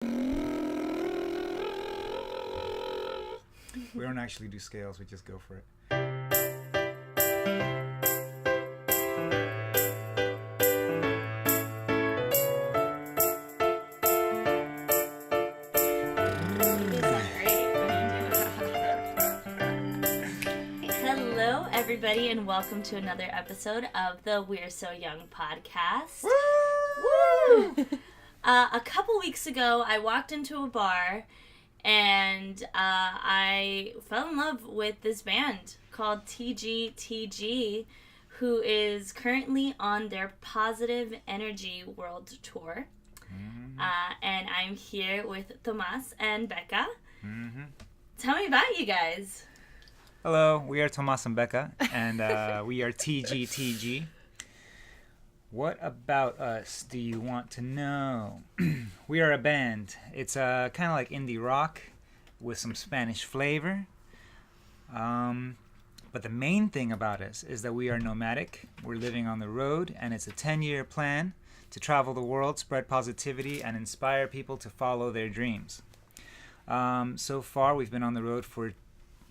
We don't actually do scales, we just go for it. Hello, everybody, and welcome to another episode of the We're So Young podcast. Woo! A couple weeks ago, I walked into a bar and I fell in love with this band called TGTG, who is currently on their Positive Energy World Tour. Mm-hmm. And I'm here with Tomas and Becca. Mm-hmm. Tell me about you guys. Hello, we are Tomas and Becca, and we are TGTG. What about us do you want to know? We are a band. It's kind of like indie rock with some Spanish flavor. But the main thing about us is that we are nomadic. We're living on the road, and it's a 10-year plan to travel the world, spread positivity, and inspire people to follow their dreams. So far, we've been on the road for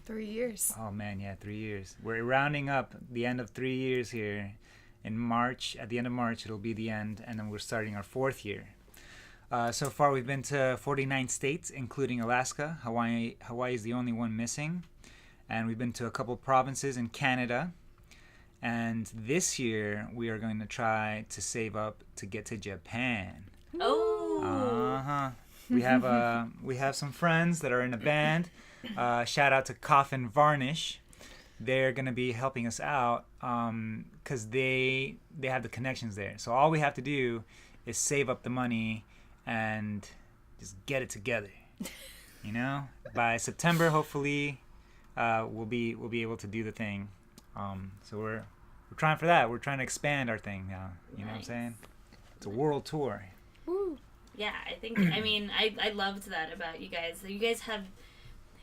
3 years. Oh man, yeah, 3 years. We're rounding up the end of 3 years here. In March, at the end of March, it'll be the end, and then we're starting our 4th year. So far, we've been to 49 states, including Alaska. Hawaii is the only one missing. And we've been to a couple provinces in Canada. And this year, we are going to try to save up to get to Japan. Oh! Uh-huh. We have some friends that are in a band. Shout out to Coffin Varnish. They're going to be helping us out because they have the connections there. So all we have to do is save up the money and just get it together. You know, by September, hopefully, we'll be able to do the thing. So we're trying for that. We're trying to expand our thing now. You know what I'm saying? It's a world tour. Woo. Yeah, I loved that about you guys. You guys have.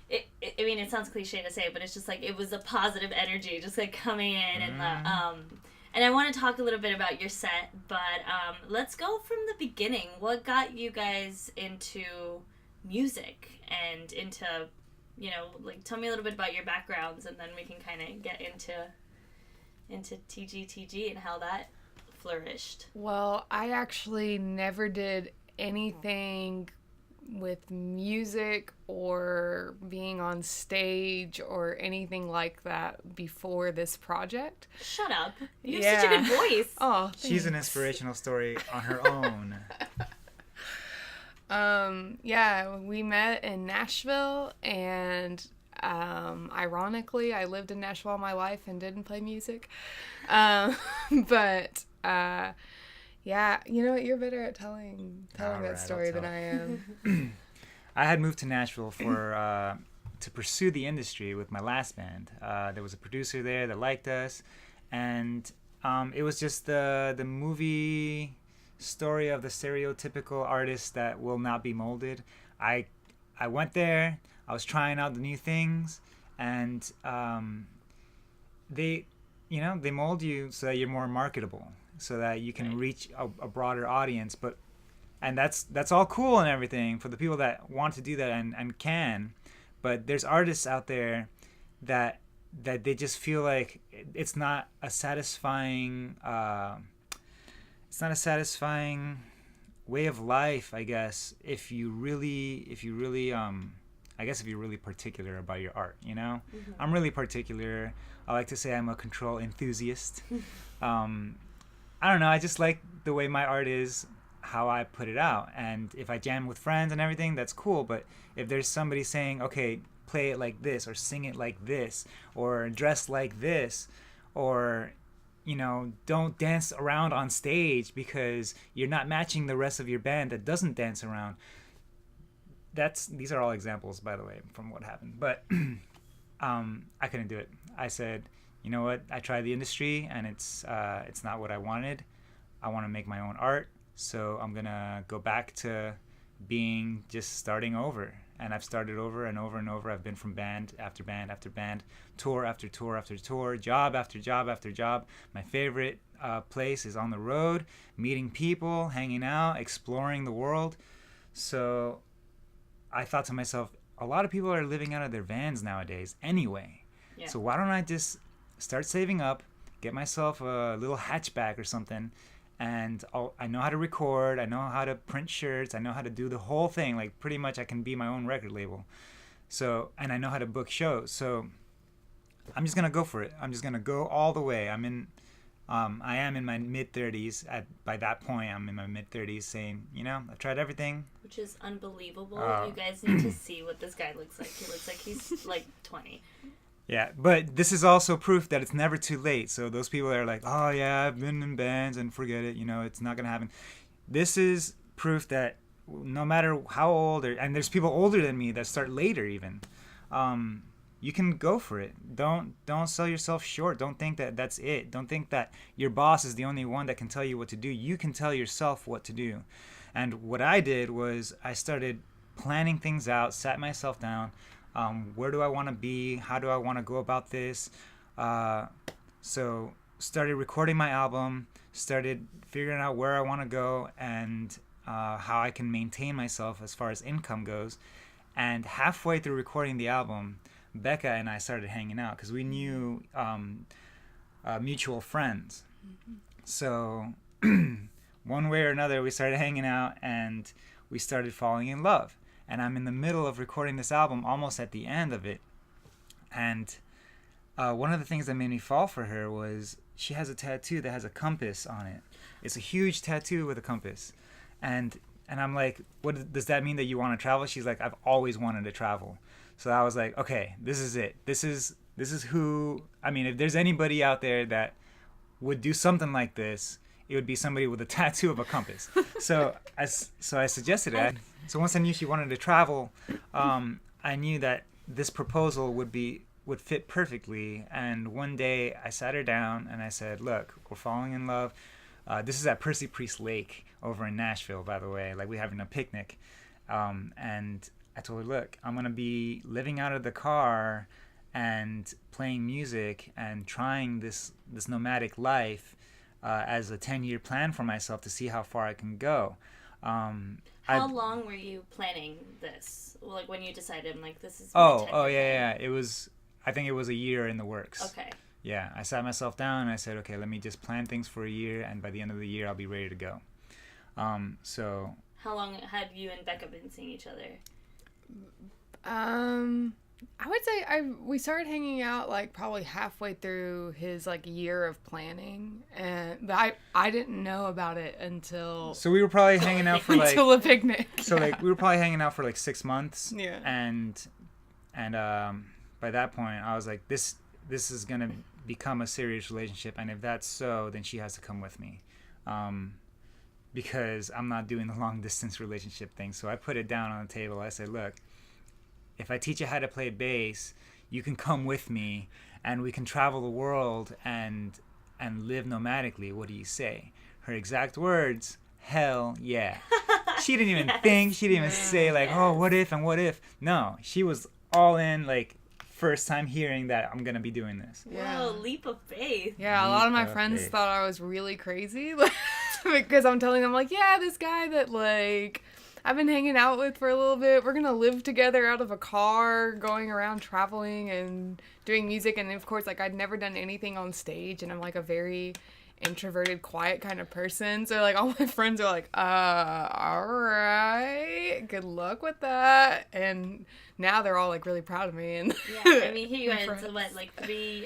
It sounds cliche to say, but it's just like it was a positive energy, just like coming in and I want to talk a little bit about your set, but let's go from the beginning. What got you guys into music and into, tell me a little bit about your backgrounds, and then we can kind of get into TGTG and how that flourished. Well, I actually never did anything with music or being on stage or anything like that before this project. Shut up. You have such a good voice. Oh, thanks. She's an inspirational story on her own. We met in Nashville, and ironically, I lived in Nashville all my life and didn't play music. Yeah, you know what? You're better at telling that story than I am. I had moved to Nashville for to pursue the industry with my last band. There was a producer there that liked us, and it was just the movie story of the stereotypical artist that will not be molded. I went there. I was trying out the new things, and they mold you so that you're more marketable, so that you can reach a broader audience. And that's all cool and everything for the people that want to do that and can. But there's artists out there that they just feel like it's not a satisfying way of life, I guess, if you're really particular about your art, you know? Mm-hmm. I'm really particular. I like to say I'm a control enthusiast. I don't know, I just like the way my art is, how I put it out. And if I jam with friends and everything, that's cool. But if there's somebody saying, okay, play it like this, or sing it like this, or dress like this, or, don't dance around on stage because you're not matching the rest of your band that doesn't dance around. These are all examples, by the way, from what happened. But I couldn't do it. I said, you know what? I tried the industry, and it's not what I wanted. I want to make my own art, so I'm gonna go back to starting over. And I've started over and over and over. I've been from band after band after band, tour after tour after tour, job after job after job. My favorite place is on the road, meeting people, hanging out, exploring the world. So I thought to myself, a lot of people are living out of their vans nowadays anyway. Yeah. So why don't I just start saving up, get myself a little hatchback or something, and I know how to record, I know how to print shirts, I know how to do the whole thing. Like pretty much I can be my own record label. So, and I know how to book shows. So I'm just going to go for it. I'm just going to go all the way. I am in my mid-30s. By that point, I'm in my mid-30s saying, I've tried everything. Which is unbelievable. You guys need to see what this guy looks like. He looks like he's like 20. Yeah, but this is also proof that it's never too late. So those people that are like, oh yeah, I've been in bands and forget it, it's not going to happen. This is proof that no matter how old, and there's people older than me that start later even, you can go for it. Don't sell yourself short. Don't think that that's it. Don't think that your boss is the only one that can tell you what to do. You can tell yourself what to do. And what I did was I started planning things out, sat myself down. Where do I want to be? How do I want to go about this? So started recording my album, started figuring out where I want to go and how I can maintain myself as far as income goes. And halfway through recording the album, Becca and I started hanging out because we knew mutual friends. Mm-hmm. So one way or another, we started hanging out and we started falling in love. And I'm in the middle of recording this album, almost at the end of it. And one of the things that made me fall for her was she has a tattoo that has a compass on it. It's a huge tattoo with a compass. And I'm like, what does that mean, that you want to travel? She's like, I've always wanted to travel. So I was like, okay, this is it. This is who, if there's anybody out there that would do something like this, it would be somebody with a tattoo of a compass. So I suggested it. So once I knew she wanted to travel, I knew that this proposal would fit perfectly. And one day I sat her down and I said, look, we're falling in love. This is at Percy Priest Lake over in Nashville, by the way. Like, we're having a picnic. And I told her, look, I'm going to be living out of the car and playing music and trying this nomadic life as a 10-year plan for myself to see how far I can go. How long were you planning this? Like, when you decided, this is yeah. I think it was a year in the works. Okay. Yeah, I sat myself down and I said, okay, let me just plan things for a year, and by the end of the year, I'll be ready to go. So. How long had you and Becca been seeing each other? I would say we started hanging out probably halfway through his year of planning, but I didn't know about it until. So we were probably hanging out for until a picnic. So we were probably hanging out for 6 months. Yeah. And by that point I was like, this is gonna become a serious relationship, and if that's so, then she has to come with me, because I'm not doing the long distance relationship thing. So I put it down on the table. I said, look, if I teach you how to play bass, you can come with me and we can travel the world and live nomadically. What do you say? Her exact words, hell yeah. She didn't even think. She didn't even say oh, what if and what if. No, she was all in, first time hearing that I'm going to be doing this. Yeah. Whoa, leap of faith. Yeah, a lot of my friends thought I was really crazy because I'm telling them, yeah, this guy that, I've been hanging out with for a little bit. We're going to live together out of a car, going around traveling and doing music. And of course, I'd never done anything on stage, and I'm a very introverted, quiet kind of person. So all my friends are all right, good luck with that. And now they're all really proud of me. And yeah, here you are. It's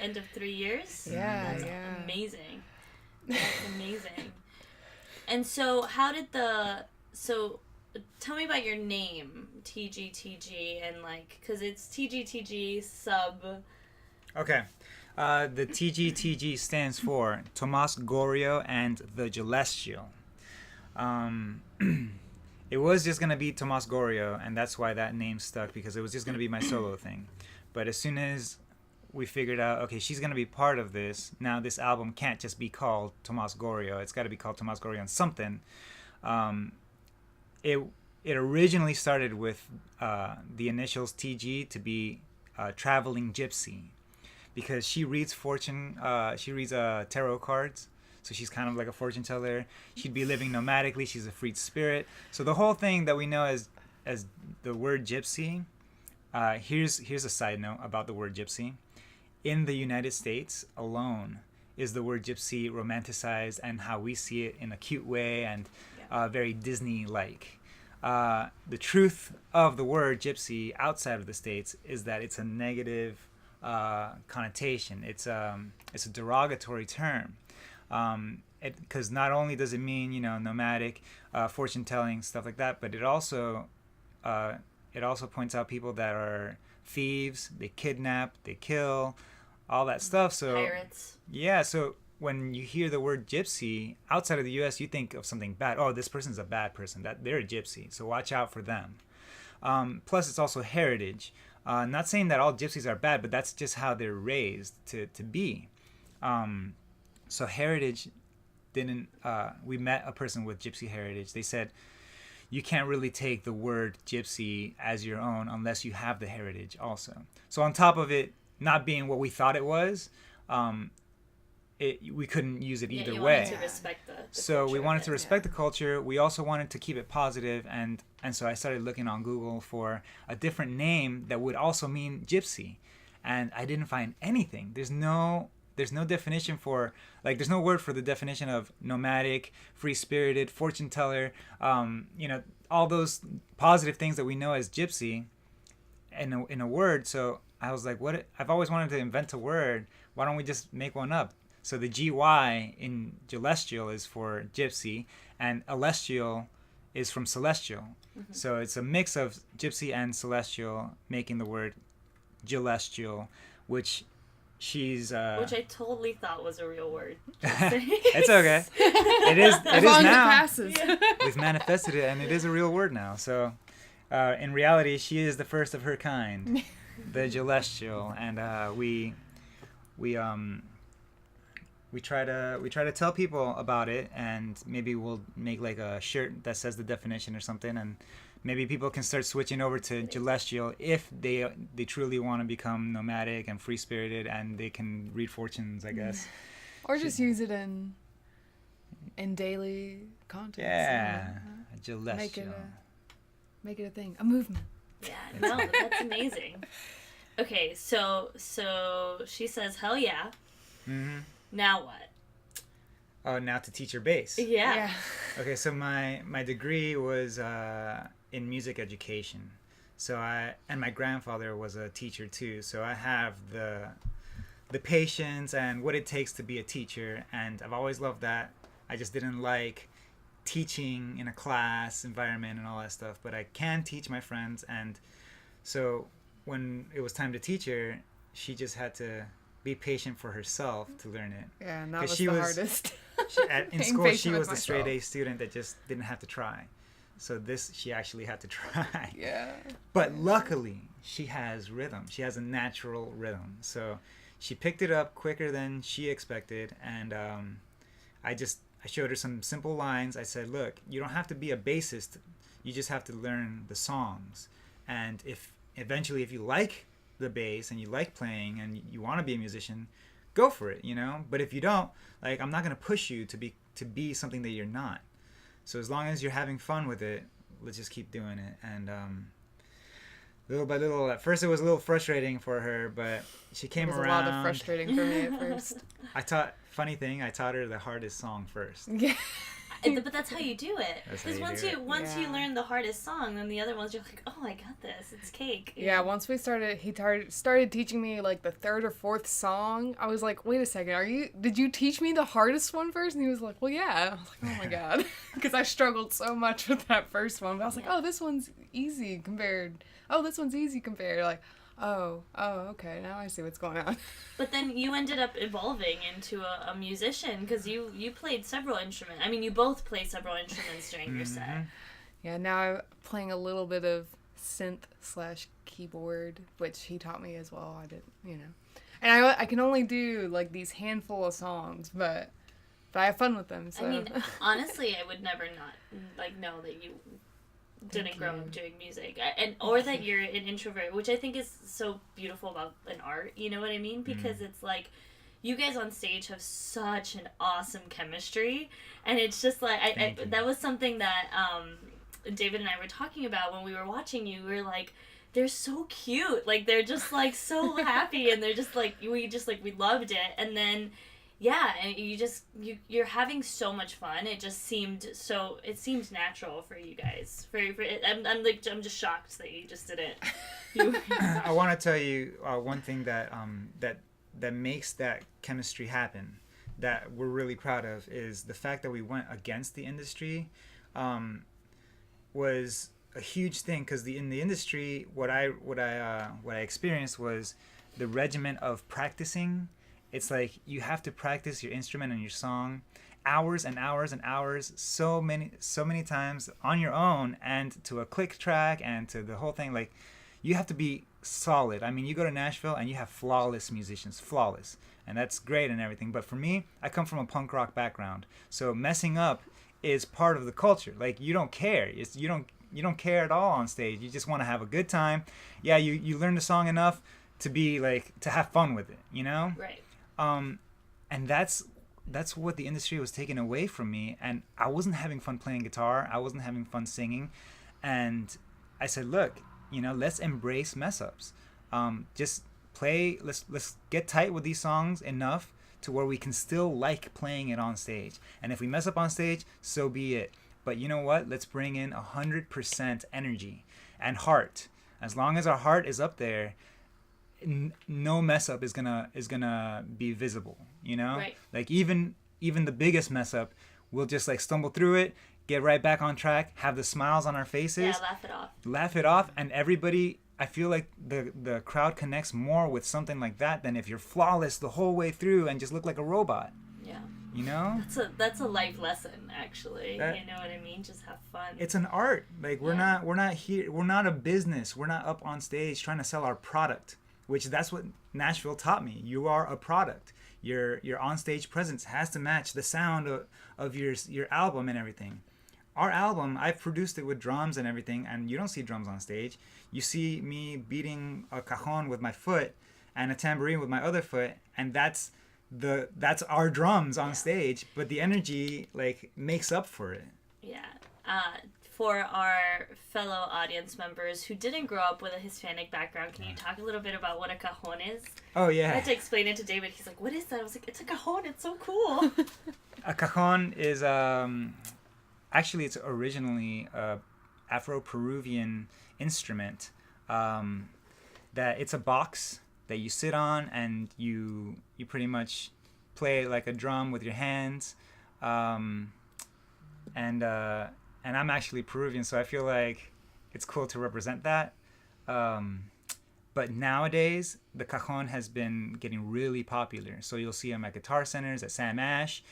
end of 3 years? Yeah, That's yeah. amazing. That's amazing. And so tell me about your name, TGTG, and because it's TGTG sub. Okay. The TGTG stands for Tomas Gorio and the Celestial. It was just going to be Tomas Gorio, and that's why that name stuck, because it was just going to be my solo thing. But as soon as we figured out, okay, she's going to be part of this, now this album can't just be called Tomas Gorio. It's got to be called Tomas Gorio and something. It originally started with the initials TG to be Traveling Gypsy, because she reads tarot cards. So she's kind of like a fortune teller. She'd be living nomadically. She's a freed spirit. So the whole thing that we know as the word gypsy, here's a side note about the word gypsy. In the United States alone is the word gypsy romanticized, and how we see it in a cute way and very Disney-like. The truth of the word gypsy outside of the States is that it's a negative connotation. It's a derogatory term, because not only does it mean, you know, nomadic, fortune telling, stuff like that, but it also points out people that are thieves, they kidnap, they kill, all that stuff. So Pirates. Yeah, so when you hear the word gypsy outside of the U.S., you think of something bad. Oh, this person's a bad person. That they're a gypsy, so watch out for them. Plus, it's also heritage. Not saying that all gypsies are bad, but that's just how they're raised to be. So heritage didn't. We met a person with gypsy heritage. They said you can't really take the word gypsy as your own unless you have the heritage also. So on top of it not being what we thought it was, we couldn't use it either way. Wanted to respect the so culture we wanted to respect the culture. We also wanted to keep it positive, and so I started looking on Google for a different name that would also mean gypsy, and I didn't find anything. There's no definition for, like, there's no word for the definition of nomadic, free-spirited, fortune teller, all those positive things that we know as gypsy in a word. So I was like, I've always wanted to invent a word. Why don't we just make one up? So the GY in celestial is for gypsy, and celestial is from celestial. Mm-hmm. So it's a mix of gypsy and celestial, making the word celestial, which she's... which I totally thought was a real word. It's okay. It is now. Passes. Yeah. We've manifested it, and it is a real word now. So in reality, she is the first of her kind, the celestial, and we try to tell people about it, and maybe we'll make like a shirt that says the definition or something, and maybe people can start switching over to celestial if they truly want to become nomadic and free spirited, and they can read fortunes, I guess. Or just use it in daily content. Yeah, celestial. Make it a thing, a movement. Yeah, no, that's amazing. Okay, so she says, hell yeah. Mm-hmm. Now what? Oh, now to teach her bass. Yeah. Okay, so my degree was in music education. So and my grandfather was a teacher too. So I have the patience and what it takes to be a teacher, and I've always loved that. I just didn't like teaching in a class environment and all that stuff, but I can teach my friends. And so when it was time to teach her, she just had to be patient for herself to learn it. Yeah, and that was the hardest. In school, she was the straight A student that just didn't have to try. So she actually had to try. Yeah. But luckily, she has rhythm. She has a natural rhythm. So she picked it up quicker than she expected. And I showed her some simple lines. I said, look, you don't have to be a bassist. You just have to learn the songs. And if you like the bass and you like playing and you want to be a musician, go for it, but if you don't, like, I'm not going to push you to be something that you're not. So as long as you're having fun with it, let's just keep doing it. And little by little, at first it was a little frustrating for her, but she came around. It was a lot of frustrating for me at first. I taught her the hardest song first. Yeah. But that's how you do it. Because once you learn the hardest song, then the other ones you're like, oh, I got this. It's cake. Yeah. Once we started, he started teaching me like the third or fourth song. I was like, wait a second, did you teach me the hardest one first? And he was like, well, yeah. I was like, oh my god, because I struggled so much with that first one. But I was like, oh, this one's easy compared. Oh, this one's easy compared. Like, oh, okay, now I see what's going on. But then you ended up evolving into a musician, because you played several instruments. I mean, you both play seveal instruments during your set. Yeah, now I'm playing a little bit of synth/keyboard, which he taught me as well. I did, And I can only do like these handful of songs, but I have fun with them. So. I mean, honestly, I would never not know that you didn't grow up doing music, or that you're an introvert, which I think is so beautiful about an art. You know what I mean? Because it's like you guys on stage have such an awesome chemistry, and it's just like that was something that David and I were talking about when we were watching you. We were like, they're so cute, like they're just like so happy, and they're just like we loved it. And then yeah, and you're having so much fun. It just seemed natural for you guys. I'm just shocked that you just did it. I want to tell you one thing that that makes that chemistry happen, that we're really proud of, is the fact that we went against the industry. Was a huge thing, because in the industry, what I experienced was the regimen of practicing. It's like you have to practice your instrument and your song hours and hours and hours, so many times on your own, and to a click track and to the whole thing. Like, you have to be solid. I mean, you go to Nashville and you have flawless musicians, flawless, and that's great and everything. But for me, I come from a punk rock background, so messing up is part of the culture. Like, you don't care. You don't care at all on stage. You just want to have a good time. Yeah, you learn the song enough to be like, to have fun with it, you know? Right. And that's what the industry was taking away from me, and I wasn't having fun playing guitar. I wasn't having fun singing, and I said, look, you know, let's embrace mess ups. Just play. Let's get tight with these songs enough to where we can still like playing it on stage. And if we mess up on stage, so be it. But you know what? Let's bring in 100% energy and heart. As long as our heart is up there, no mess up is gonna be visible. You know, right. Like even the biggest mess up, we'll just like stumble through it, get right back on track, have the smiles on our faces. Yeah, laugh it off, and everybody. I feel like the crowd connects more with something like that than if you're flawless the whole way through and just look like a robot. Yeah. You know? That's a life lesson, actually. You know what I mean? Just have fun. It's an art. Like, we're not here. We're not a business. We're not up on stage trying to sell our product, which that's what Nashville taught me. You are a product. Your on-stage presence has to match the sound of your album and everything. Our album, I've produced it with drums and everything, and you don't see drums on stage. You see me beating a cajon with my foot and a tambourine with my other foot, and that's our drums on stage. But the energy like makes up for it. Yeah. For our fellow audience members who didn't grow up with a Hispanic background, can you talk a little bit about what a cajon is? Oh yeah. I had to explain it to David. He's like, "What is that?" I was like, "It's a cajon. It's so cool." A cajon is actually, it's originally a Afro-Peruvian instrument. That it's a box that you sit on, and you pretty much play like a drum with your hands. And I'm actually Peruvian, so I feel like it's cool to represent that. But nowadays, the cajon has been getting really popular. So you'll see them at guitar centers, at Sam Ash,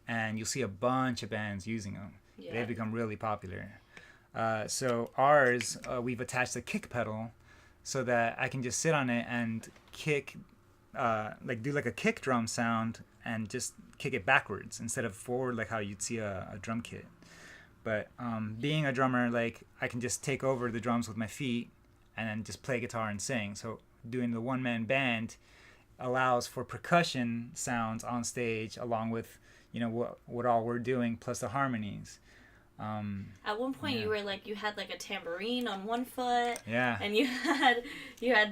and you'll see a bunch of bands using them. Yeah. They've become really popular. So ours, we've attached a kick pedal so that I can just sit on it and kick, do like a kick drum sound and just kick it backwards instead of forward like how you'd see a drum kit. But being a drummer, like, I can just take over the drums with my feet and then just play guitar and sing. So doing the one-man band allows for percussion sounds on stage along with, you know, what all we're doing plus the harmonies. At one point, you were like, you had like a tambourine on one foot, yeah, and you had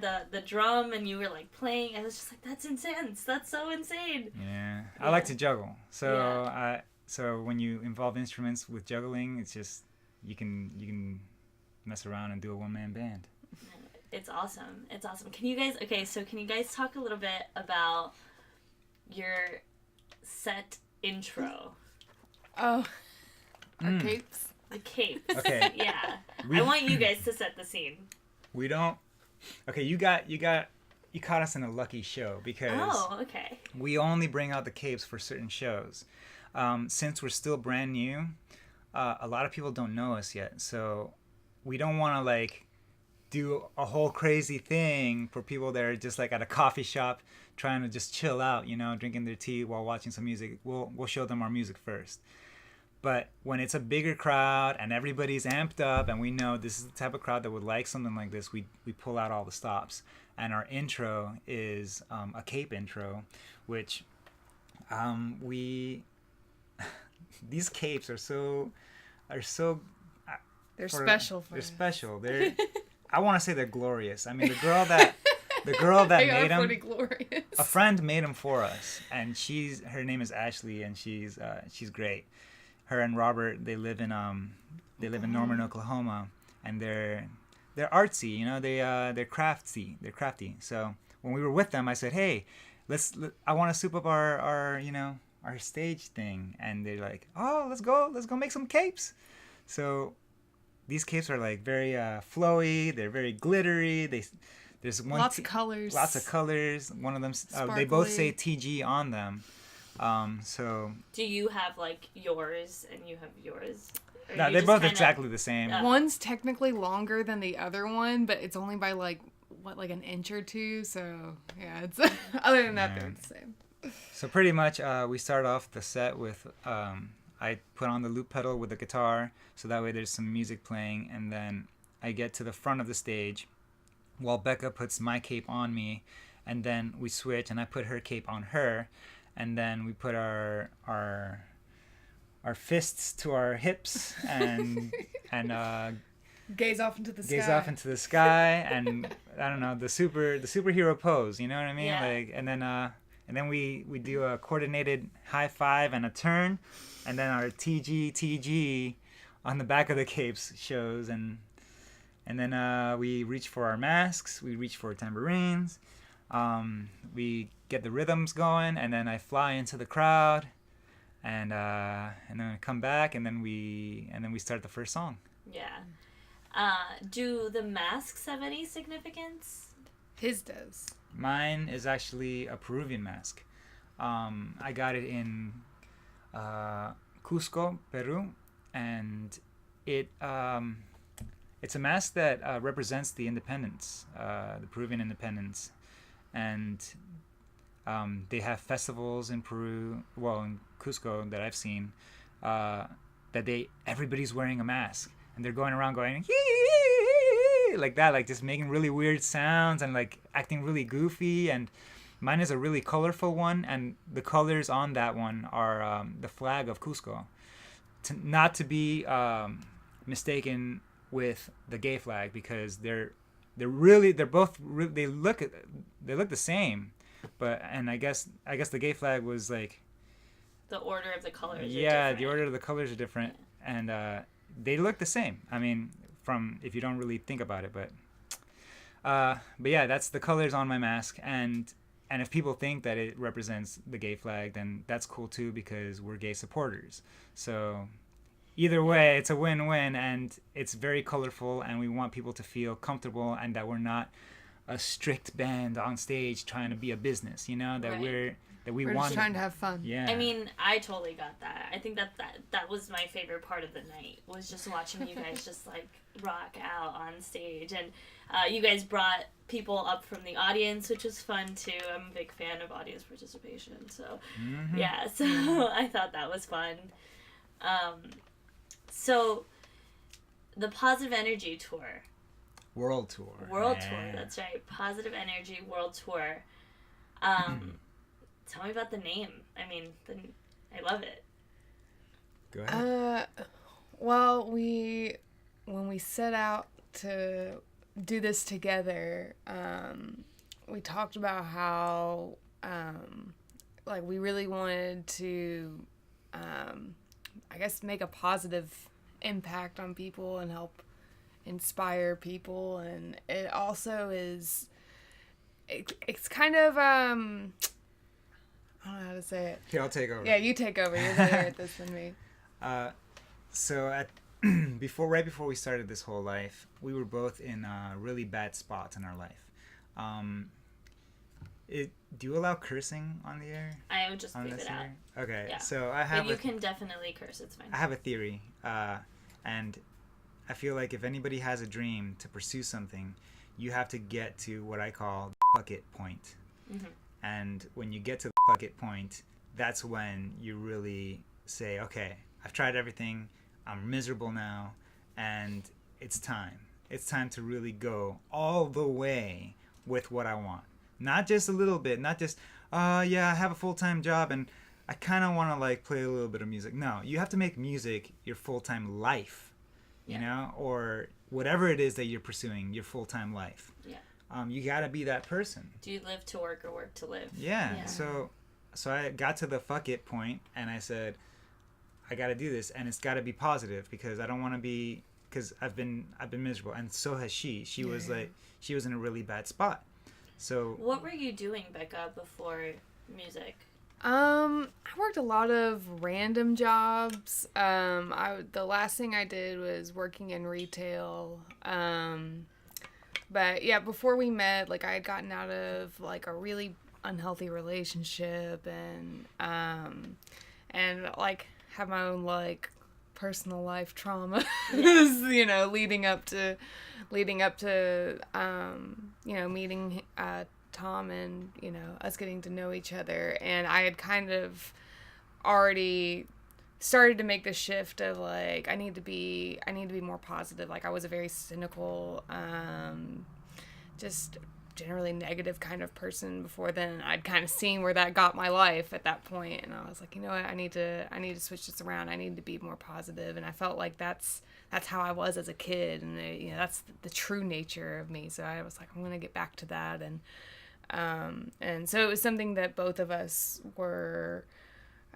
the drum, and you were like playing. I was just like, that's intense. That's so insane. Yeah, I like to juggle. So when you involve instruments with juggling, it's just you can mess around and do a one-man band. It's awesome. It's awesome. Can you guys talk a little bit about your set intro? Oh. Our capes? The capes. Okay. Yeah. I want you guys to set the scene. We don't. Okay, you caught us in a lucky show because we only bring out the capes for certain shows. Since we're still brand new, a lot of people don't know us yet, so we don't want to like do a whole crazy thing for people that are just like at a coffee shop trying to just chill out, you know, drinking their tea while watching some music. We'll show them our music first. But when it's a bigger crowd and everybody's amped up and we know this is the type of crowd that would like something like this, we pull out all the stops. And our intro is a cape intro, which We these capes are so They're special for they're us. special. They're I want to say they're glorious. I mean, the girl that They made are pretty them, glorious. a friend made them for us, and her name is Ashley, and she's great. Her and Robert, they live in Norman, Oklahoma, and they're artsy, you know, they're crafty. So when we were with them, I said, hey, I want to soup up our you know, our stage thing, and they're like, oh, let's go make some capes. So these capes are like very flowy. They're very glittery. There's Lots of colors. Lots of colors. One of them, they both say TG on them. So. Do you have like yours and you have yours? Or No, you they're just both kinda- exactly the same. One's technically longer than the other one, but it's only by like an inch or two. So yeah, it's other than that, they're the same. So pretty much, we start off the set with I put on the loop pedal with the guitar, so that way there's some music playing, and then I get to the front of the stage, while Becca puts my cape on me, and then we switch, and I put her cape on her, and then we put our fists to our hips and Gaze off into the sky. gaze off into the sky, and I don't know, the superhero pose, you know what I mean? Yeah. Like, and then we do a coordinated high five and a turn, and then our TGTG on the back of the capes shows, and then we reach for our masks, we reach for tambourines, we get the rhythms going, and then I fly into the crowd, and then I come back, and then we start the first song. Yeah. Do the masks have any significance? His does. Mine is actually a Peruvian mask. I got it in Cusco, Peru, and it's a mask that represents the independence, the Peruvian independence, and they have festivals in Peru, well, in Cusco that I've seen, that everybody's wearing a mask, and they're going around going like that, like just making really weird sounds and like acting really goofy. And mine is a really colorful one, and the colors on that one are the flag of Cusco, not to be mistaken with the gay flag, because they look the same, but I guess the gay flag was like The order of the colors. yeah, the order of the colors are different, and they look the same. I mean, from if you don't really think about it, but yeah, that's the colors on my mask, and if people think that it represents the gay flag, then that's cool too, because we're gay supporters. So either way, it's a win-win, and it's very colorful, and we want people to feel comfortable, and that we're not a strict band on stage trying to be a business, you know, that Right. we We're want just trying to have fun. yeah. I mean, I totally got that. I think that was my favorite part of the night, was just watching you guys just like rock out on stage. And you guys brought people up from the audience, which was fun too. I'm a big fan of audience participation, so yeah, so I thought that was fun. So the Positive Energy Tour. World tour. World Yeah. Tour, that's right. Positive Energy World Tour. Tell me about the name. I mean, I love it. Go ahead. Well, when we set out to do this together, we talked about how like we really wanted to I guess make a positive impact on people and help inspire people, and it also is it's kind of I don't know how to say it. Here, I'll take over. Yeah, you take over. You're better at this than me. So right before we started this whole life, we were both in really bad spots in our life. Do you allow cursing on the air? I would just On leave this it out. air? Okay, Yeah. so I have But you can definitely curse. It's fine. I have a theory, and I feel like if anybody has a dream to pursue something, you have to get to what I call the fuck it point. Mm-hmm. And when you get to the fuck it point, that's when you really say, okay, I've tried everything, I'm miserable now, and it's time. It's time to really go all the way with what I want. Not just a little bit, not just, yeah, I have a full-time job and I kind of want to like play a little bit of music. No, you have to make music your full-time life, you know, or whatever it is that you're pursuing, your full-time life. Yeah. You got to be that person. Do you live to work or work to live? Yeah. So I got to the fuck it point, and I said, I got to do this, and it's got to be positive, because I don't want to be, because I've been miserable, and so has she. She was like, she was in a really bad spot. So what were you doing, Becca, before music? I worked a lot of random jobs. The last thing I did was working in retail. But yeah, before we met, like I had gotten out of like a really unhealthy relationship, and like have my own like personal life trauma, you know, leading up to you know, meeting Tom, and you know, us getting to know each other. And I had kind of already started to make the shift of like I need to be more positive. Like I was a very cynical, just generally negative kind of person before then. I'd kind of seen where that got my life at that point, and I was like, you know what, I need to switch this around. I need to be more positive. And I felt like that's how I was as a kid, and you know, that's the true nature of me. So I was like, I'm gonna get back to that. And so it was something that both of us were,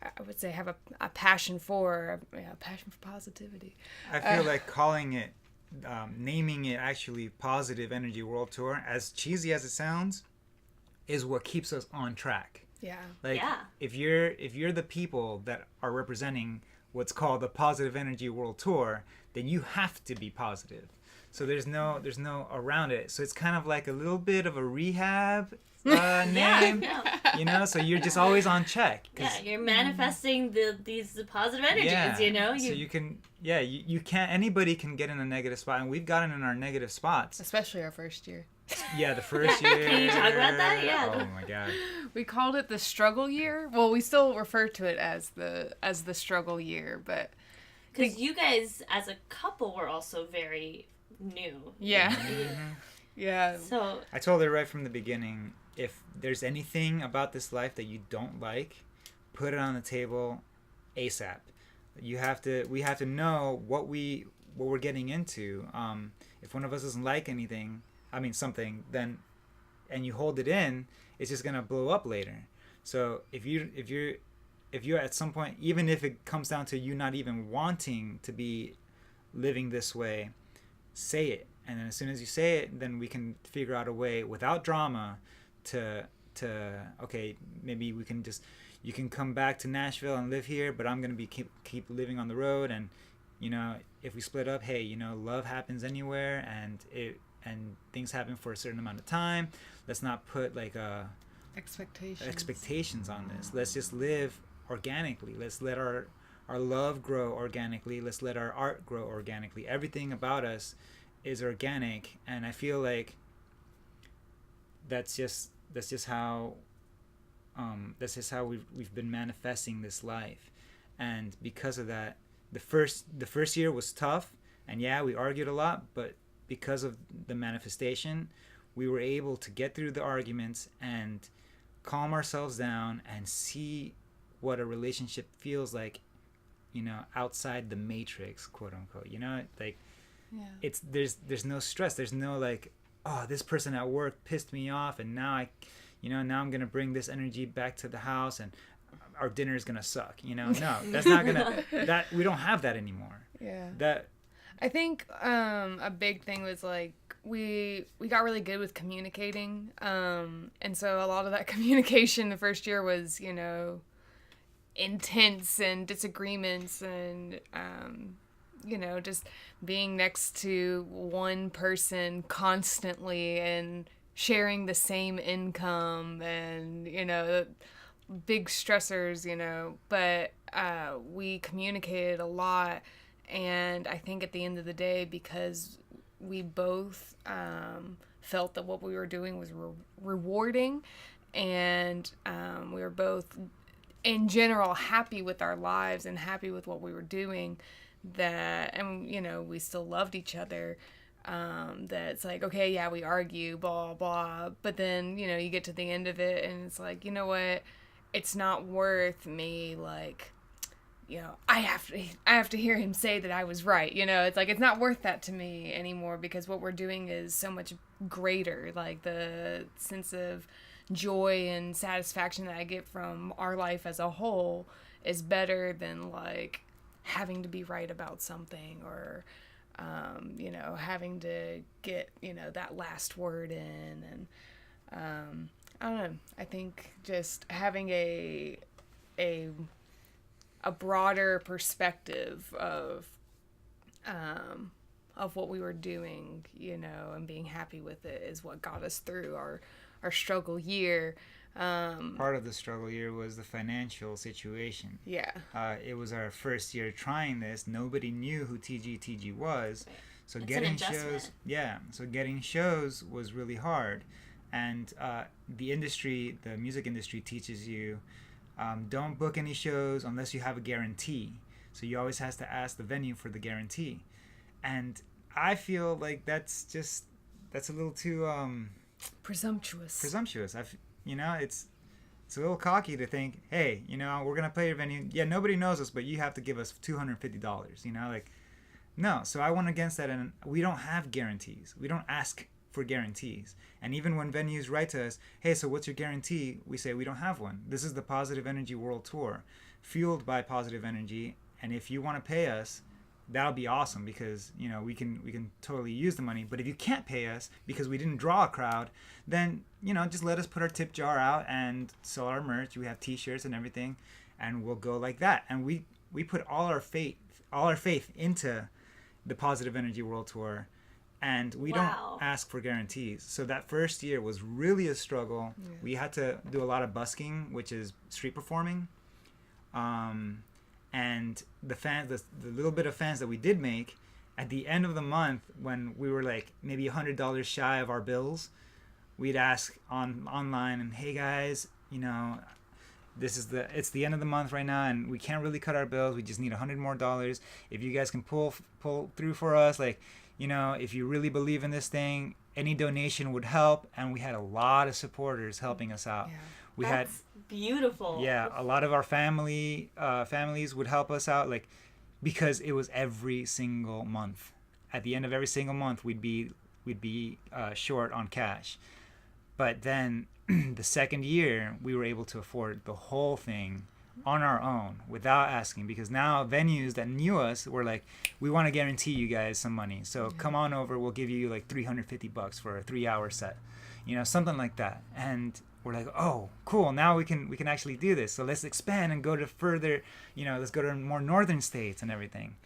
I would say, have a passion for, a passion for positivity. I feel like calling it, naming it actually Positive Energy World Tour, as cheesy as it sounds, is what keeps us on track. Yeah. Like if you're the people that are representing what's called the Positive Energy World Tour, then you have to be positive. So there's no around it. So it's kind of like a little bit of a rehab name, you know. So you're just always on check. Yeah, you're manifesting these positive energies, you know. So you can, you can't. Anybody can get in a negative spot, and we've gotten in our negative spots. Especially our first year. Yeah, the first year. Can you talk about that? Yeah. Oh my god. We called it the struggle year. Well, we still refer to it as the struggle year, but because you guys as a couple were also very new. Yeah. Mm-hmm. Yeah. So I told her right from the beginning, if there's anything about this life that you don't like, put it on the table ASAP. We have to know what we're getting into. If one of us doesn't like something, then, and you hold it in, it's just gonna blow up later. So if you're at some point, even if it comes down to you not even wanting to be living this way, say it. And then as soon as you say it, then we can figure out a way without drama to okay, maybe you can come back to Nashville and live here, but I'm gonna be keep living on the road. And you know, if we split up, hey, you know, love happens anywhere, and things happen for a certain amount of time. Let's not put like expectations on this. Let's just live organically. Let's let our love grow organically. Let's let our art grow organically. Everything about us is organic, and I feel like that's just how we've been manifesting this life. And because of that, the first year was tough, and we argued a lot, but because of the manifestation, we were able to get through the arguments and calm ourselves down and see what a relationship feels like, you know, outside the matrix, quote unquote. You know, like it's there's no stress. There's no like, oh, this person at work pissed me off, and now I'm gonna bring this energy back to the house, and our dinner is gonna suck. You know, no, that's not gonna. That we don't have that anymore. Yeah. That. I think a big thing was like we got really good with communicating, and so a lot of that communication the first year was, you know, intense and disagreements, and you know, just being next to one person constantly and sharing the same income, and you know, big stressors, you know, but we communicated a lot. And I think at the end of the day, because we both felt that what we were doing was rewarding, and we were both, in general, happy with our lives and happy with what we were doing, and you know, we still loved each other, that it's like, okay, we argue, blah, blah, but then, you know, you get to the end of it, and it's like, you know what, it's not worth me, like, you know, I have to hear him say that I was right. You know, it's like, it's not worth that to me anymore, because what we're doing is so much greater. Like, the sense of joy and satisfaction that I get from our life as a whole is better than, like, having to be right about something, or you know, having to get, you know, that last word in. And I don't know, I think just having a broader perspective of what we were doing, you know, and being happy with it is what got us through our struggle year. Part of the struggle year was the financial situation. Yeah. It was our first year trying this. Nobody knew who TGTG was. So It's getting an shows, getting shows was really hard. And the music industry teaches you, don't book any shows unless you have a guarantee. So you always has to ask the venue for the guarantee. And I feel like that's a little too presumptuous. You know, it's a little cocky to think, hey, you know, we're gonna play your venue. Yeah, nobody knows us, but you have to give us $250. You know, like, no. So I went against that, and we don't have guarantees. We don't ask for guarantees. And even when venues write to us, hey, so what's your guarantee? We say we don't have one. This is the Positive Energy World Tour, fueled by positive energy. And if you want to pay us, that'll be awesome, because, you know, we can totally use the money. But if you can't pay us because we didn't draw a crowd, then, you know, just let us put our tip jar out and sell our merch. We have t-shirts and everything, and we'll go like that. And we put all our faith into the Positive Energy World Tour, and we don't ask for guarantees. So that first year was really a struggle. Yeah. We had to do a lot of busking, which is street performing. And the fans, the little bit of fans that we did make, at the end of the month, when we were like maybe $100 shy of our bills, we'd ask online, and hey guys, you know, it's the end of the month right now, and we can't really cut our bills. We just need $100 more. If you guys can pull through for us, like, you know, if you really believe in this thing, any donation would help. And we had a lot of supporters helping us out. Yeah. That's beautiful. Yeah, a lot of our families would help us out, like, because it was every single month. At the end of every single month, we'd be short on cash. But then the second year, we were able to afford the whole thing on our own without asking, because now venues that knew us were like, we want to guarantee you guys some money, so come on over, we'll give you like $350 for a 3-hour set, you know, something like that. And we're like, oh, cool, now we can actually do this, so let's expand and go to further, you know, let's go to more northern states and everything.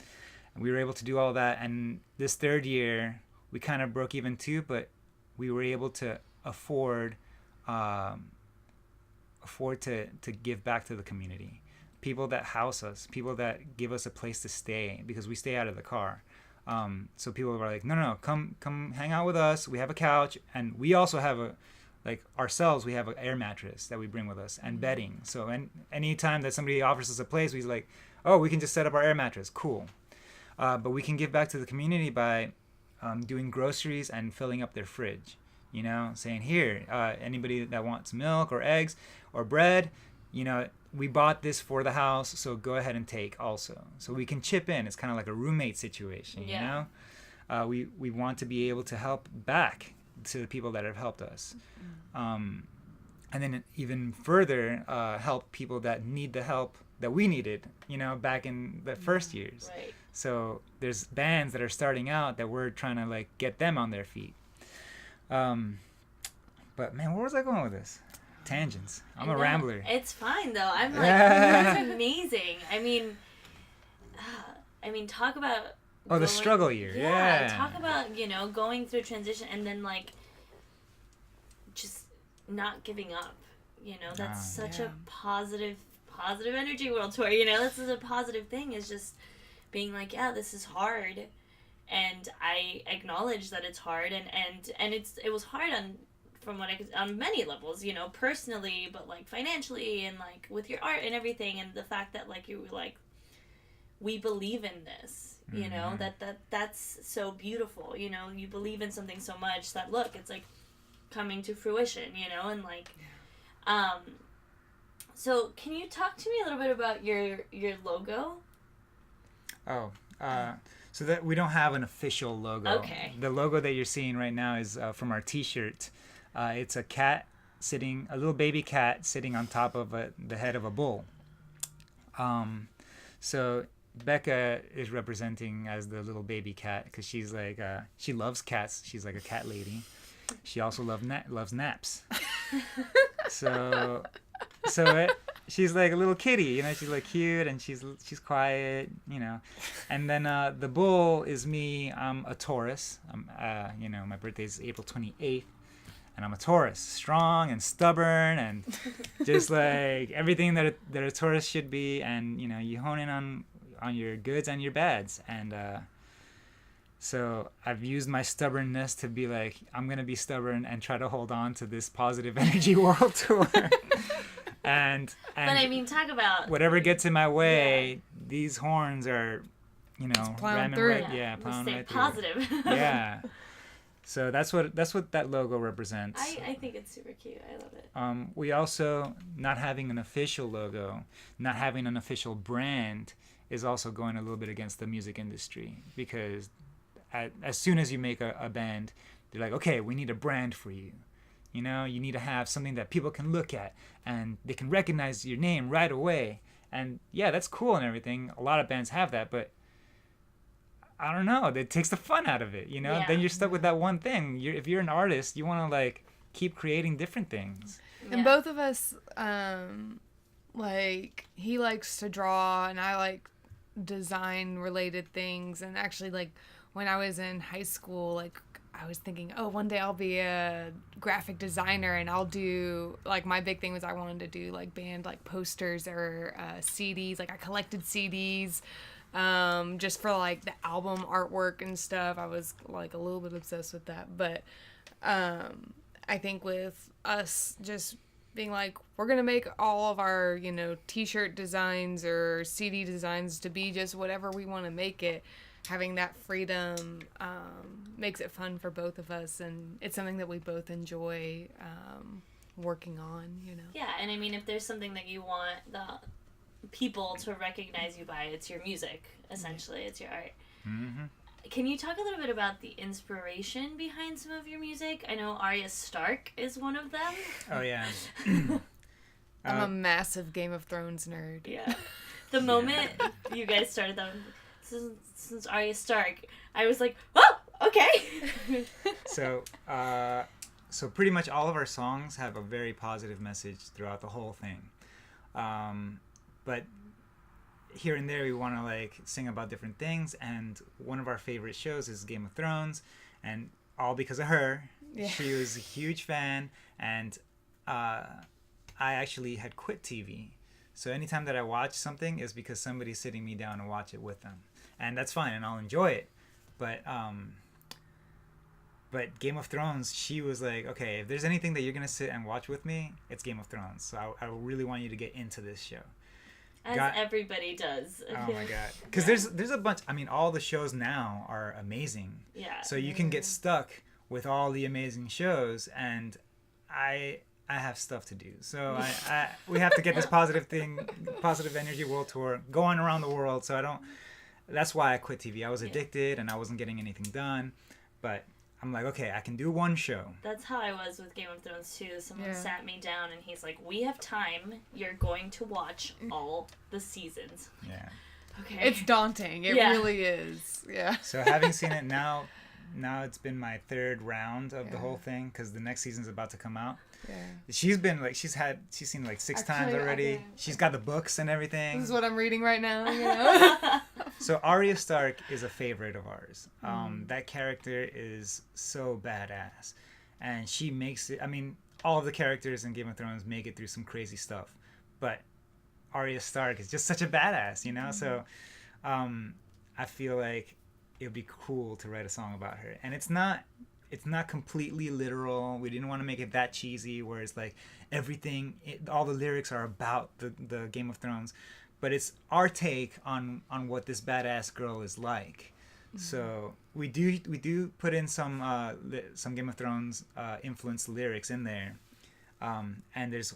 And we were able to do all that. And this third year we kind of broke even too, but we were able to afford to give back to the community, people that house us, people that give us a place to stay, because we stay out of the car. So people were like, no, come hang out with us. We have a couch, and we also have we have an air mattress that we bring with us, and bedding. So anytime that somebody offers us a place, we're like, oh, we can just set up our air mattress. Cool. But we can give back to the community by doing groceries and filling up their fridge. You know, saying, here, anybody that wants milk or eggs or bread, you know, we bought this for the house, so go ahead and take also. So we can chip in. It's kind of like a roommate situation, you know? We want to be able to help back to the people that have helped us. And then even further, help people that need the help that we needed, you know, back in the first years. Right. So there's bands that are starting out that we're trying to, like, get them on their feet. But man, where was I going with this? Tangents. I'm a rambler. It's fine though. I'm like, that's amazing. I mean, talk about the struggle year. Yeah. Talk about, you know, going through transition and then, like, just not giving up. You know, that's such a positive energy world tour. You know, this is a positive thing. Is just being like, yeah, this is hard. And I acknowledge that it's hard, and it was hard on many levels, you know, personally, but like financially, and like with your art and everything, and the fact that, like, you were like, we believe in this, you know, that's so beautiful, you know, you believe in something so much that, look, it's like coming to fruition, you know, and like, So can you talk to me a little bit about your logo? Oh, so that we don't have an official logo. Okay. The logo that you're seeing right now is from our T-shirt. It's a cat a little baby cat sitting on top of the head of a bull. So Becca is representing as the little baby cat because she's like she loves cats. She's like a cat lady. She also loves naps. So she's like a little kitty, you know. She's like cute and she's quiet, you know. And then the bull is me. I'm a Taurus. You know, my birthday is April 28th, and I'm a Taurus, strong and stubborn and just like everything that a Taurus should be. And you know, you hone in on your goods and your bads. And so I've used my stubbornness to be like, I'm gonna be stubborn and try to hold on to this positive energy world tour. And but I mean, talk about whatever gets in my way. These horns are, you know, plowing through. Plowing stay right positive. through. Yeah. So that's what that logo represents. I think it's super cute. I love it. We also, not having an official logo, not having an official brand, is also going a little bit against the music industry, because as soon as you make a band, they're like, okay, we need a brand for you. You know, you need to have something that people can look at and they can recognize your name right away. And yeah, that's cool and everything. A lot of bands have that, but I don't know. It takes the fun out of it, you know? Yeah. Then you're stuck with that one thing. If you're an artist, you want to like keep creating different things. And both of us, like, he likes to draw and I like design related things. And actually, like, when I was in high school, like, I was thinking, oh, one day I'll be a graphic designer and I'll do, like, my big thing was I wanted to do, like, band, like, posters or CDs. Like, I collected CDs just for, like, the album artwork and stuff. I was, like, a little bit obsessed with that. But I think with us just being like, we're going to make all of our, you know, T-shirt designs or CD designs to be just whatever we want to make it. Having that freedom makes it fun for both of us, and it's something that we both enjoy working on, you know. Yeah, and I mean, if there's something that you want the people to recognize you by, it's your music, essentially. It's your art. Mm-hmm. Can you talk a little bit about the inspiration behind some of your music? I know Arya Stark is one of them. Oh, yeah. I'm a massive Game of Thrones nerd. Yeah. The moment you guys started that, since Arya Stark, I was like, oh, okay. So pretty much all of our songs have a very positive message throughout the whole thing. But here and there we want to like sing about different things, and one of our favorite shows is Game of Thrones, and all because of her. Yeah. She was a huge fan, and I actually had quit TV. So anytime that I watch something is because somebody's sitting me down to watch it with them. And that's fine, and I'll enjoy it. But Game of Thrones, she was like, okay, if there's anything that you're going to sit and watch with me, it's Game of Thrones. So I really want you to get into this show. As everybody does. Oh, my God. Because there's a bunch. I mean, all the shows now are amazing. Yeah. So you can get stuck with all the amazing shows, and I have stuff to do. So we have to get this positive energy world tour going around the world. So that's why I quit TV. I was addicted and I wasn't getting anything done. But I'm like, okay, I can do one show. That's how I was with Game of Thrones too. Someone sat me down and he's like, we have time. You're going to watch all the seasons. Yeah. Okay. It's daunting. It really is. Yeah. So having seen it now it's been my third round of the whole thing, because the next season's about to come out. Yeah. She's been like, she's seen like 6 times already. She's got the books and everything. This is what I'm reading right now, you know. So Arya Stark is a favorite of ours. That character is so badass, and she makes it. I mean, all of the characters in Game of Thrones make it through some crazy stuff, but Arya Stark is just such a badass, you know. Mm-hmm. So I feel like it would be cool to write a song about her, and it's not completely literal. We didn't want to make it that cheesy where it's like all the lyrics are about the Game of Thrones, but it's our take on what this badass girl is like. Mm-hmm. So we do put in some Game of Thrones influenced lyrics in there, and there's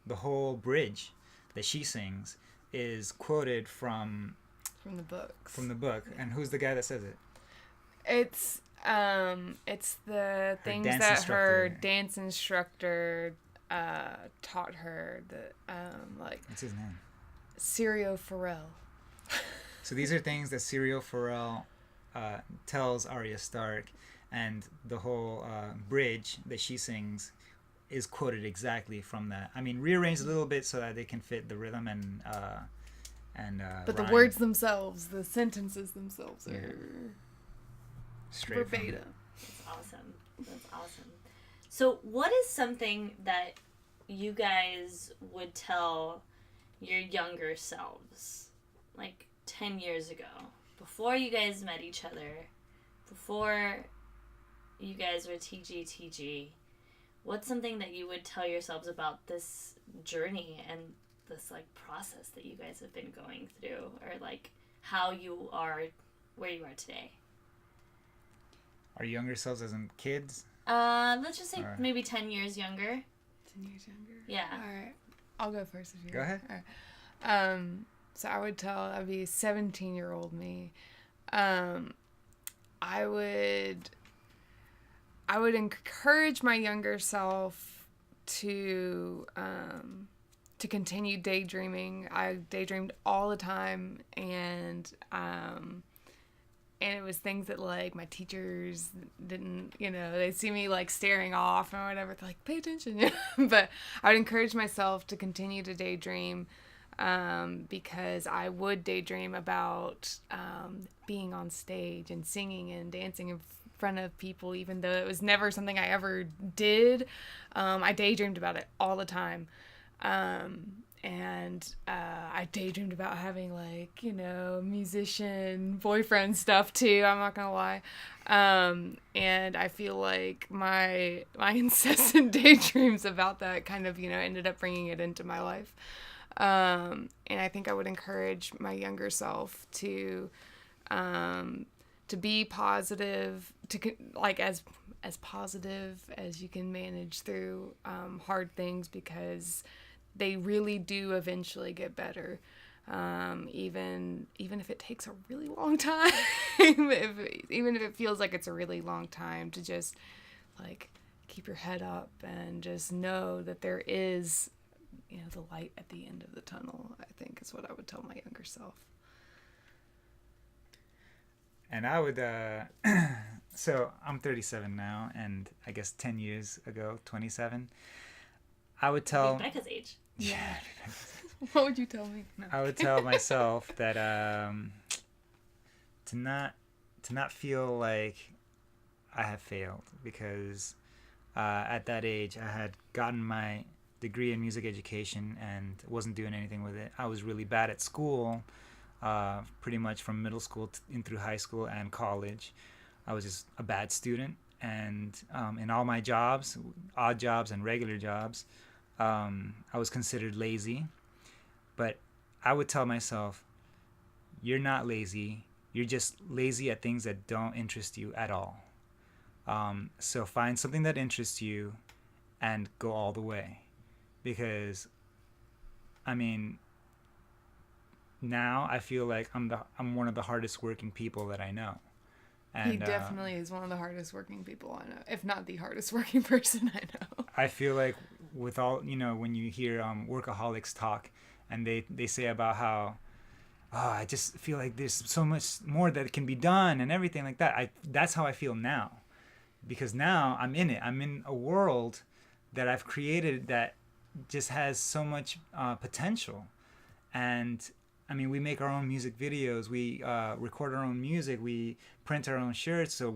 the whole bridge that she sings is quoted from the books. From the book. And who's the guy that says it? It's the things that her dance instructor taught her. What's his name? Cirio Farrell. So these are things that Cirio Farrell tells Arya Stark, and the whole bridge that she sings is quoted exactly from that. I mean, rearranged a little bit so that they can fit the rhythm and but rhyme. The words themselves, the sentences themselves are straight verbatim. That's awesome. So what is something that you guys would tell your younger selves, like 10 years ago, before you guys met each other, before you guys were TGTG? What's something that you would tell yourselves about this journey and this like process that you guys have been going through, or like how you are where you are today? Our younger selves as in kids? Let's just say maybe 10 years younger. 10 years younger? Yeah. All right. I'll go first if you go ahead. All right. So I would tell, I'd be 17-year-old me. I would encourage my younger self to continue daydreaming. I daydreamed all the time, and it was things that like my teachers didn't, they'd see me like staring off or whatever. They're like, pay attention. But I would encourage myself to continue to daydream, because I would daydream about being on stage and singing and dancing in front of people, even though it was never something I ever did. I daydreamed about it all the time. And I daydreamed about having like, musician boyfriend stuff too. I'm not gonna lie. And I feel like my incessant daydreams about that kind of, ended up bringing it into my life. And I think I would encourage my younger self to be positive, like as positive as you can manage through hard things, because they really do eventually get better, even if it takes a really long time. Even if it feels like it's a really long time, to just like keep your head up and just know that there is, the light at the end of the tunnel, I think is what I would tell my younger self. And I would, so I'm 37 now, and I guess 10 years ago, 27, I would tell... Becca's age. Yeah. What would you tell me? No. I would tell myself that to not feel like I have failed, because at that age I had gotten my degree in music education and wasn't doing anything with it. I was really bad at school, pretty much from middle school in through high school and college. I was just a bad student, and in all my jobs, odd jobs and regular jobs, I was considered lazy. But I would tell myself, you're not lazy, you're just lazy at things that don't interest you at all. So find something that interests you and go all the way. Because, I mean, now I feel like I'm one of the hardest working people that I know. And, he definitely is one of the hardest working people I know, if not the hardest working person I know. I feel like with all, when you hear workaholics talk, and they say about how, I just feel like there's so much more that can be done and everything like that. That's how I feel now. Because now I'm in it. I'm in a world that I've created that just has so much potential. And I mean, we make our own music videos, we record our own music, we print our own shirts, so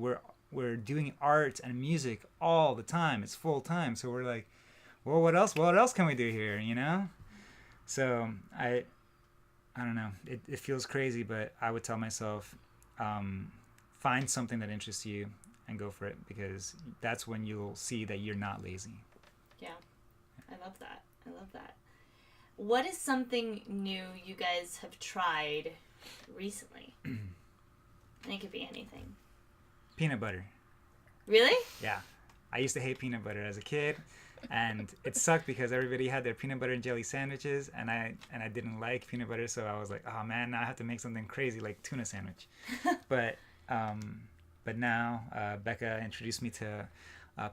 we're doing art and music all the time. It's full time. So we're like, well, what else can we do here, So I don't know, it feels crazy, but I would tell myself, find something that interests you and go for it, because that's when you'll see that you're not lazy. Yeah, I love that. What is something new you guys have tried recently? And it could be anything. Peanut butter. Really? Yeah. I used to hate peanut butter as a kid, and it sucked because everybody had their peanut butter and jelly sandwiches, and I didn't like peanut butter, so I was like, oh man, now I have to make something crazy like tuna sandwich. But now Becca introduced me to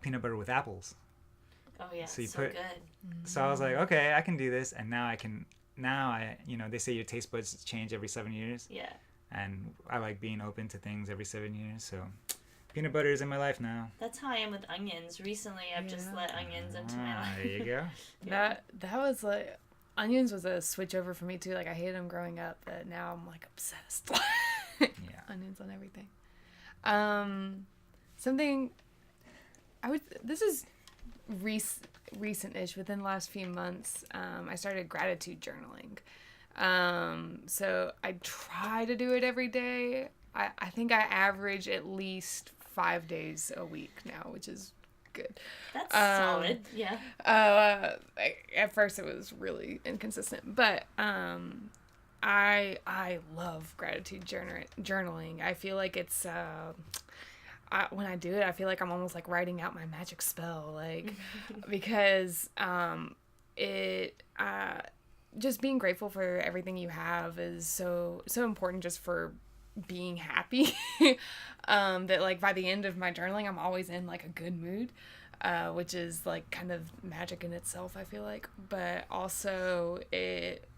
peanut butter with apples. Oh yeah, so good. So I was like, okay, I can do this, and now I they say your taste buds change every 7 years. Yeah. And I like being open to things every 7 years, so peanut butter is in my life now. That's how I am with onions. Recently, I've just let onions into my life. There you go. That was like, onions was a switch over for me too. Like I hated them growing up, but now I'm like obsessed. Yeah. Onions on everything. This is recent-ish, within the last few months. I started gratitude journaling. So I try to do it every day. I think I average at least 5 days a week now, which is good. That's solid. Yeah. At first it was really inconsistent, but I love gratitude journaling. I feel like it's when I do it, I feel like I'm almost like writing out my magic spell, like because just being grateful for everything you have is so important, just for being happy. That like by the end of my journaling, I'm always in like a good mood, which is like kind of magic in itself, I feel like. But also it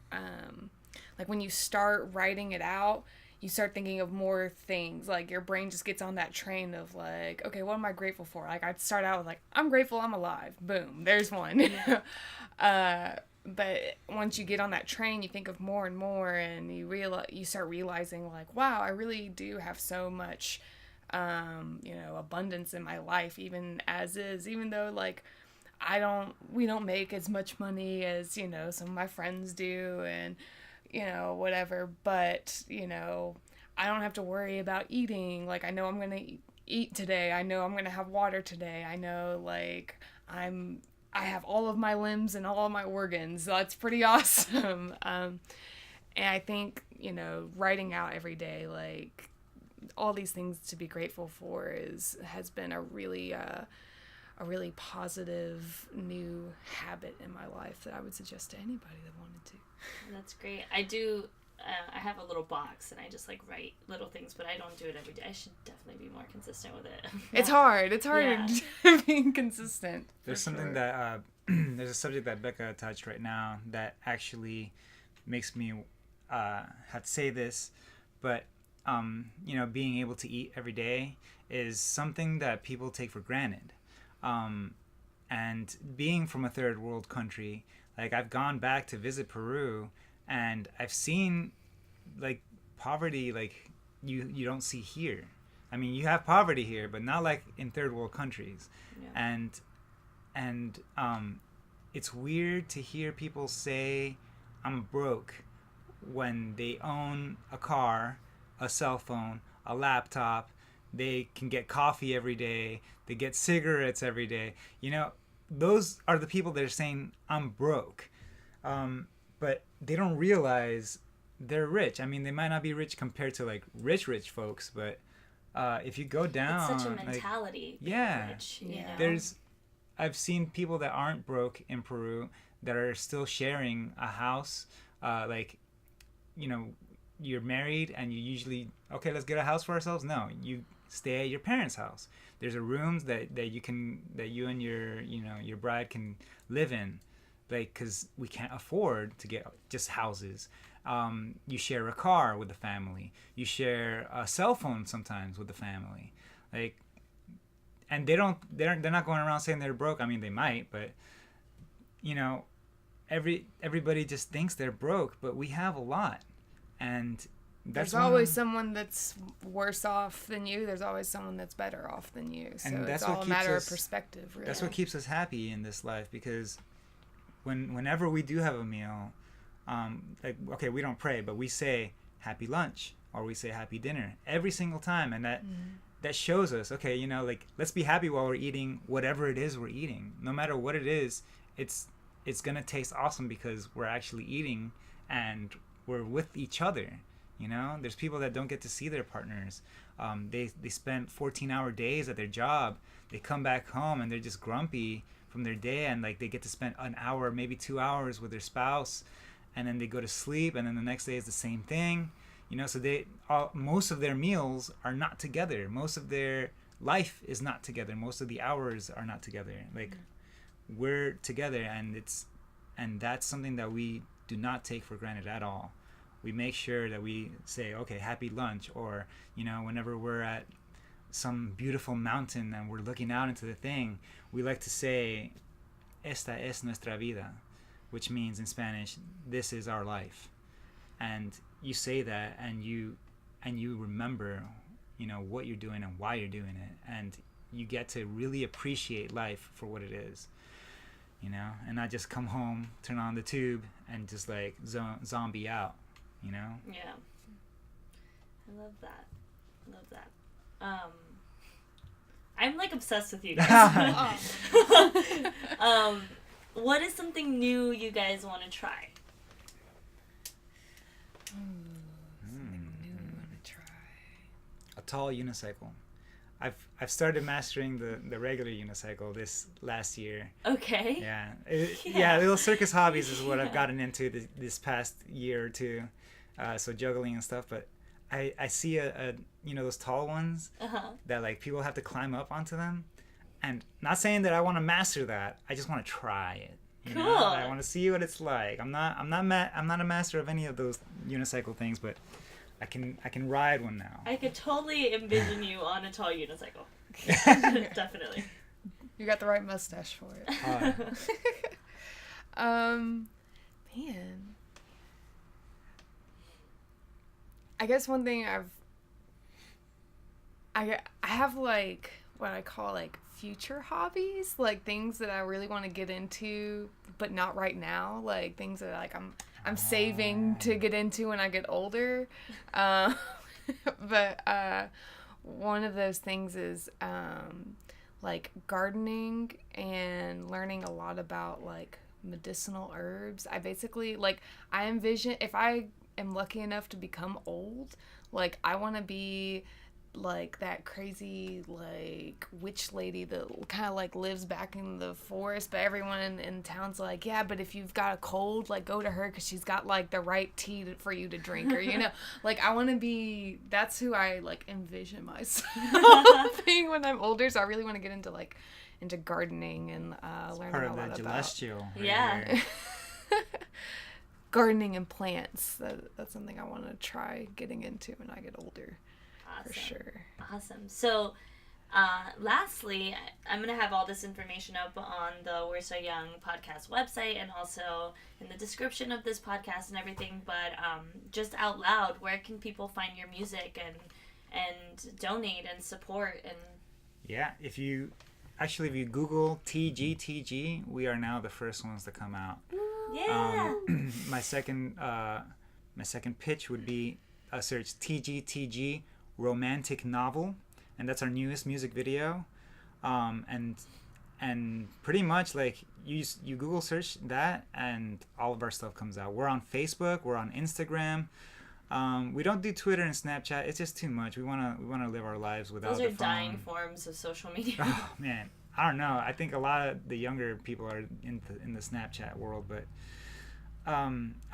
like when you start writing it out, you start thinking of more things. Like your brain just gets on that train of like, okay, what am I grateful for? Like I'd start out with like, I'm grateful I'm alive. Boom, there's one. But once you get on that train, you think of more and more, and you start realizing like, wow, I really do have so much, abundance in my life, even as is, even though like we don't make as much money as, some of my friends do, and, whatever, but, I don't have to worry about eating. Like, I know I'm going to eat today. I know I'm going to have water today. I know like I have all of my limbs and all of my organs. That's pretty awesome. And I think, writing out every day, like all these things to be grateful for has been a really positive new habit in my life that I would suggest to anybody that wanted to. That's great. I do. I have a little box and I just like write little things, but I don't do it every day. I should definitely be more consistent with it. It's hard. It's hard being consistent. There's something that there's a subject that Becca touched right now that actually makes me have to say this, but being able to eat every day is something that people take for granted. And being from a third world country, like I've gone back to visit Peru, and I've seen like poverty like you don't see here. I mean, you have poverty here, but not like in third world countries. Yeah. And it's weird to hear people say I'm broke when they own a car, a cell phone, a laptop, they can get coffee every day, they get cigarettes every day. Those are the people that are saying I'm broke. But they don't realize they're rich. I mean, they might not be rich compared to like rich folks, but if you go down, it's such a mentality. Like, yeah, rich, I've seen people that aren't broke in Peru that are still sharing a house. You're married and you usually, okay, let's get a house for ourselves. No, you stay at your parents' house. There's a rooms that you and your bride can live in. Like, because we can't afford to get just houses. You share a car with the family. You share a cell phone sometimes with the family. Like, and they're not going around saying they're broke. I mean, they might, but everybody just thinks they're broke, but we have a lot, and there's always someone that's worse off than you. There's always someone that's better off than you. So and it's all a matter of perspective, really. That's what keeps us happy in this life, because whenever we do have a meal, we don't pray, but we say happy lunch or we say happy dinner every single time, and that shows us, okay, let's be happy while we're eating whatever it is we're eating. No matter what it is, it's gonna taste awesome because we're actually eating and we're with each other. There's people that don't get to see their partners. They spend 14-hour days at their job they come back home and they're just grumpy from their day, and like they get to spend an hour, maybe 2 hours with their spouse, and then they go to sleep, and then the next day is the same thing, you know. So most of their meals are not together, most of their life is not together, most of the hours are not together. Like we're together, and that's something that we do not take for granted at all. We make sure that we say, okay, happy lunch, or, you know, whenever we're at some beautiful mountain and we're looking out into the thing, we like to say, esta es nuestra vida, which means in Spanish, this is our life. And you say that, and you remember, you know, what you're doing and why you're doing it, and you get to really appreciate life for what it is, you know, and not just come home, turn on the tube, and just like zombie out, you know. Yeah, I love that. I'm like obsessed with you guys. What is something new you guys want to try? Something new I want to try. A tall unicycle. I've started mastering the regular unicycle this last year. Okay. Yeah, little circus hobbies is what I've gotten into this past year or two. So juggling and stuff, but I see a you know, those tall ones that like people have to climb up onto them, and not saying that I want to master that. I just want to try it. You cool. know? I want to see what it's like. I'm not a master of any of those unicycle things, but I can ride one now. I could totally envision you on a tall unicycle. Definitely. You got the right mustache for it. Man. I guess one thing I have like what I call like future hobbies, like things that I really want to get into, but not right now. Like things that like I'm saving to get into when I get older. But one of those things is like gardening and learning a lot about like medicinal herbs. I basically like I envision if I am lucky enough to become old, like I want to be like that crazy like witch lady that kind of like lives back in the forest, but everyone in town's like, yeah, but if you've got a cold, like go to her because she's got like the right tea for you to drink, or you know, like I want to be, that's who I like envision myself being when I'm older. So I really want to get into gardening and learning part a of lot the about celestial right Yeah. here. gardening and plants. That's something I want to try getting into when I get older. Awesome. For sure. Awesome. So, lastly, I'm going to have all this information up on the We're So Young podcast website and also in the description of this podcast and everything. But just out loud, where can people find your music and donate and support? And Yeah, if you Google TGTG, we are now the first ones to come out. yeah. My second pitch would be search TGTG romantic novel, and that's our newest music video. And pretty much like you Google search that and all of our stuff comes out. We're on Facebook, we're on Instagram. We don't do Twitter and Snapchat. It's just too much. We wanna live our lives without Those the are phone. dying forms of social media. Oh man, I don't know. I think a lot of the younger people are in the Snapchat world, but I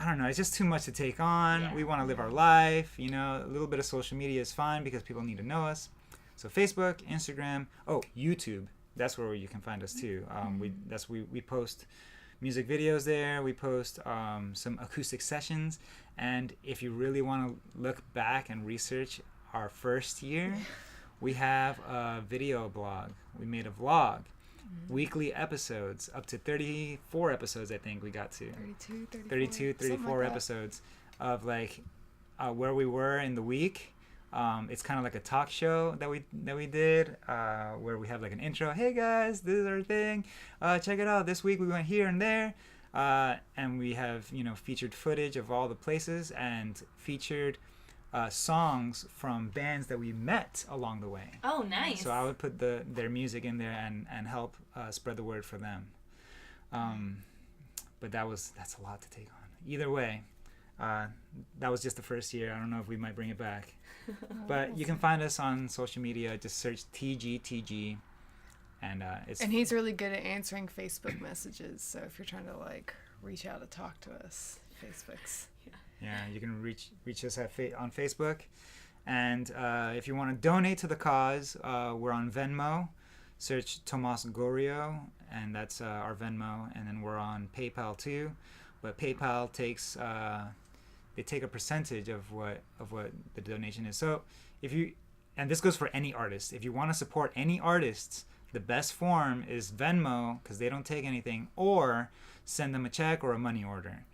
don't know. It's just too much to take on. Yeah. We want to live our life. You know, a little bit of social media is fine because people need to know us. So Facebook, Instagram, YouTube. That's where you can find us too. We post music videos there. We post some acoustic sessions. And if you really want to look back and research our first year, we have a video blog. We made a vlog. Weekly episodes, up to 34 episodes I think we got to. 34 like episodes of like where we were in the week. It's kind of like a talk show that we did where we have like an intro. Hey guys, this is our thing. Check it out. This week we went here and there. And we have, featured footage of all the places and featured songs from bands that we met along the way. Oh, nice. So I would put their music in there and help spread the word for them. But that's a lot to take on. Either way, that was just the first year. I don't know if we might bring it back. But you can find us on social media. Just search TGTG. And he's really good at answering Facebook messages. So if you're trying to like reach out to talk to us, Facebook's. Yeah, you can reach us on Facebook. And if you want to donate to the cause, we're on Venmo. Search Tomas Gorio, and that's our Venmo. And then we're on PayPal too. But PayPal takes they take a percentage of what the donation is. So and this goes for any artist. If you want to support any artists, the best form is Venmo, because they don't take anything, or send them a check or a money order.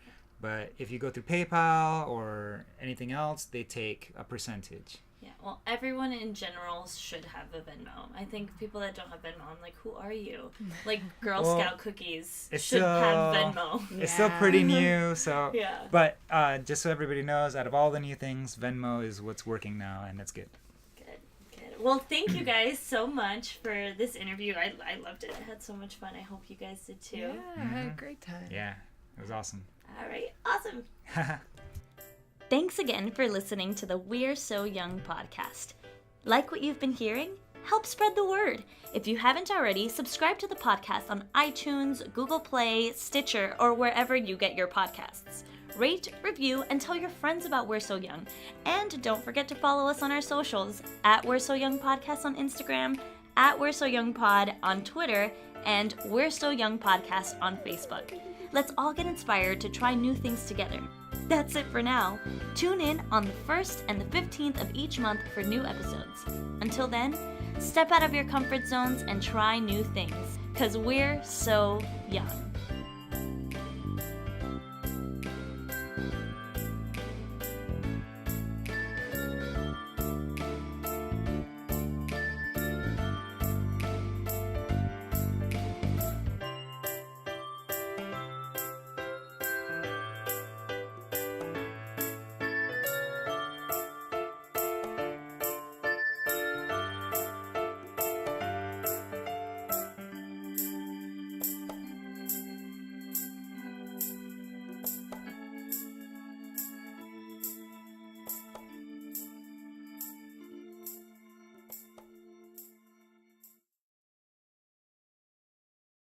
But if you go through PayPal or anything else, they take a percentage. Yeah, well, everyone in general should have a Venmo. I think people that don't have Venmo, I'm like, who are you? Like Girl Scout cookies should have Venmo. It's still pretty new, so. Yeah. But just so everybody knows, out of all the new things, Venmo is what's working now, and that's good. Good. Well, thank you guys so much for this interview. I loved it. I had so much fun. I hope you guys did too. Yeah, I had a great time. Yeah, it was awesome. All right, awesome. Thanks again for listening to the We're So Young podcast. Like what you've been hearing? Help spread the word. If you haven't already, subscribe to the podcast on iTunes, Google Play, Stitcher, or wherever you get your podcasts. Rate, review, and tell your friends about We're So Young. And don't forget to follow us on our socials, at We're So Young Podcast on Instagram, at We're So Young Pod on Twitter, and We're So Young Podcast on Facebook. Let's all get inspired to try new things together. That's it for now. Tune in on the 1st and the 15th of each month for new episodes. Until then, step out of your comfort zones and try new things, because we're so young.